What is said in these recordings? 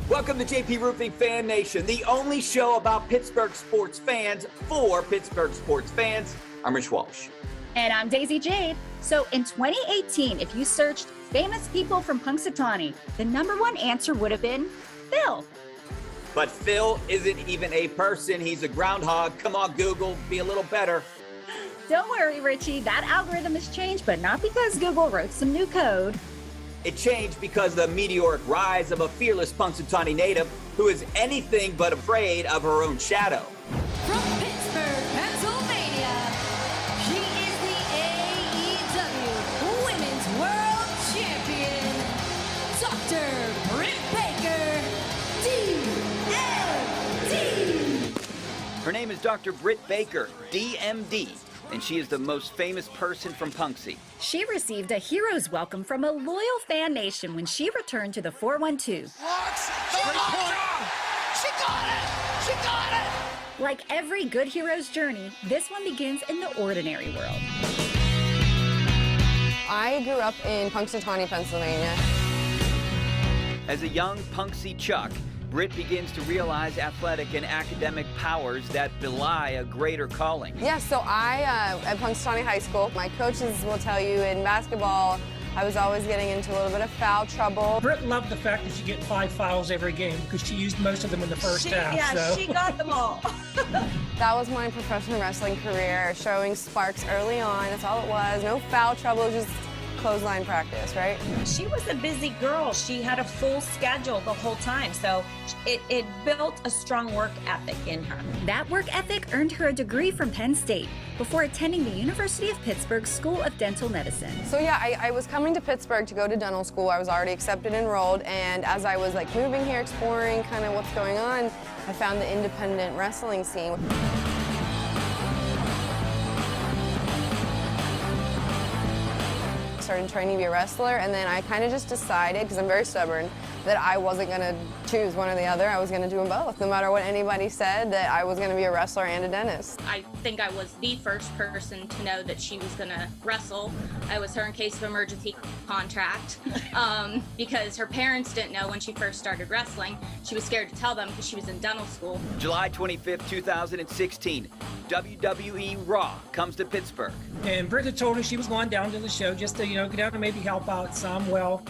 Welcome to JP Roofing Fan Nation, the only show about Pittsburgh sports fans for Pittsburgh sports fans. I'm Rich Walsh. And I'm Daisy Jade. So in 2018, if you searched famous people from Punxsutawney, the #1 answer would have been Phil. But Phil isn't even a person. He's a groundhog. Come on, Google, be a little better. Don't worry, Richie. That algorithm has changed, but not because Google wrote some new code. It changed because of the meteoric rise of a fearless Punxsutawney native who is anything but afraid of her own shadow. From Pittsburgh, Pennsylvania, he is the AEW Women's World Champion, Dr. Britt Baker D.M.D. Her name is Dr. Britt Baker D.M.D, and she is the most famous person from Punxsy. She received a hero's welcome from a loyal fan nation when she returned to the 412. She got it! She got it! Like every good hero's journey, this one begins in the ordinary world. I grew up in Punxsutawney, Pennsylvania. As a young Punxsy Chuck, Britt begins to realize athletic and academic powers that belie a greater calling. Yeah, so at Punxsutawney High School, my coaches will tell you in basketball, I was always getting into a little bit of foul trouble. Britt loved the fact that she get 5 fouls every game because she used most of them in the first half. Yeah, so. she got them all. That was my professional wrestling career, showing sparks early on. That's all it was. No foul trouble, just clothesline practice, right? She was a busy girl. She had a full schedule the whole time, so it built a strong work ethic in her. That work ethic earned her a degree from Penn State before attending the University of Pittsburgh School of Dental Medicine. So yeah, I was coming to Pittsburgh to go to dental school. I was already accepted, enrolled, and as I was moving here, exploring kind of what's going on, I found the independent wrestling scene. Started training to be a wrestler, and then I kind of just decided, because I'm very stubborn, that I wasn't going to choose one or the other. I was going to do them both, no matter what anybody said, that I was going to be a wrestler and a dentist. I think I was the first person to know that she was going to wrestle. I was her in case of emergency contract because her parents didn't know when she first started wrestling. She was scared to tell them because she was in dental school. July 25th, 2016, WWE Raw comes to Pittsburgh. And Britt had told her she was going down to the show just to, go down and maybe help out some. Well,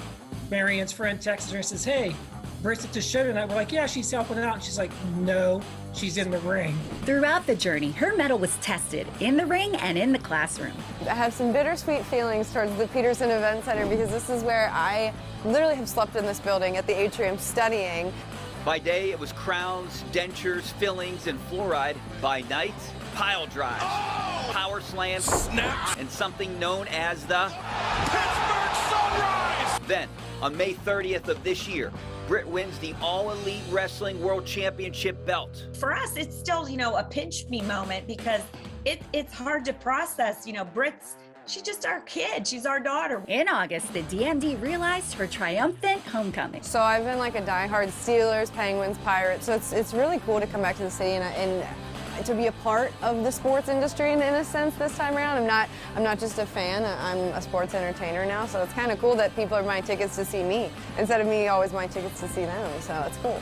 Marianne's friend texts her and says, "Hey, Britt's at the show tonight." We're like, "Yeah, she's helping out." And she's like, "No, she's in the ring." Throughout the journey, her mettle was tested in the ring and in the classroom. I have some bittersweet feelings towards the Peterson Event Center because this is where I literally have slept in this building at the atrium studying. By day, it was crowns, dentures, fillings, and fluoride. By night, pile drives, power slams, snaps, and something known as the Pittsburgh Sunrise. Then, on May 30th of this year, Britt wins the All Elite Wrestling World Championship belt. For us, it's still, a pinch me moment because it's hard to process. She's just our kid. She's our daughter. In August, the DMD realized her triumphant homecoming. So I've been like a diehard Steelers, Penguins, Pirates. So it's really cool to come back to the city and to be a part of the sports industry in a sense this time around. I'm not just a fan. I'm a sports entertainer now. So it's kind of cool that people are buying tickets to see me instead of me always buying tickets to see them. So it's cool.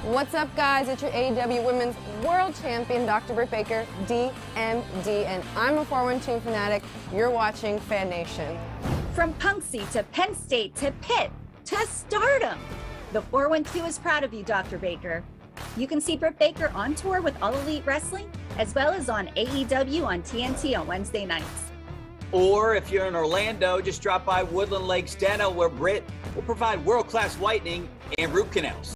What's up, guys? It's your AEW Women's World Champion, Dr. Britt Baker D.M.D, and I'm a 412 Fanatic. You're watching Fan Nation. From Punxsy to Penn State to Pitt to Stardom, the 412 is proud of you, Dr. Baker. You can see Britt Baker on tour with All Elite Wrestling, as well as on AEW on TNT on Wednesday nights. Or if you're in Orlando, just drop by Woodland Lakes Dental, where Britt will provide world-class whitening and root canals.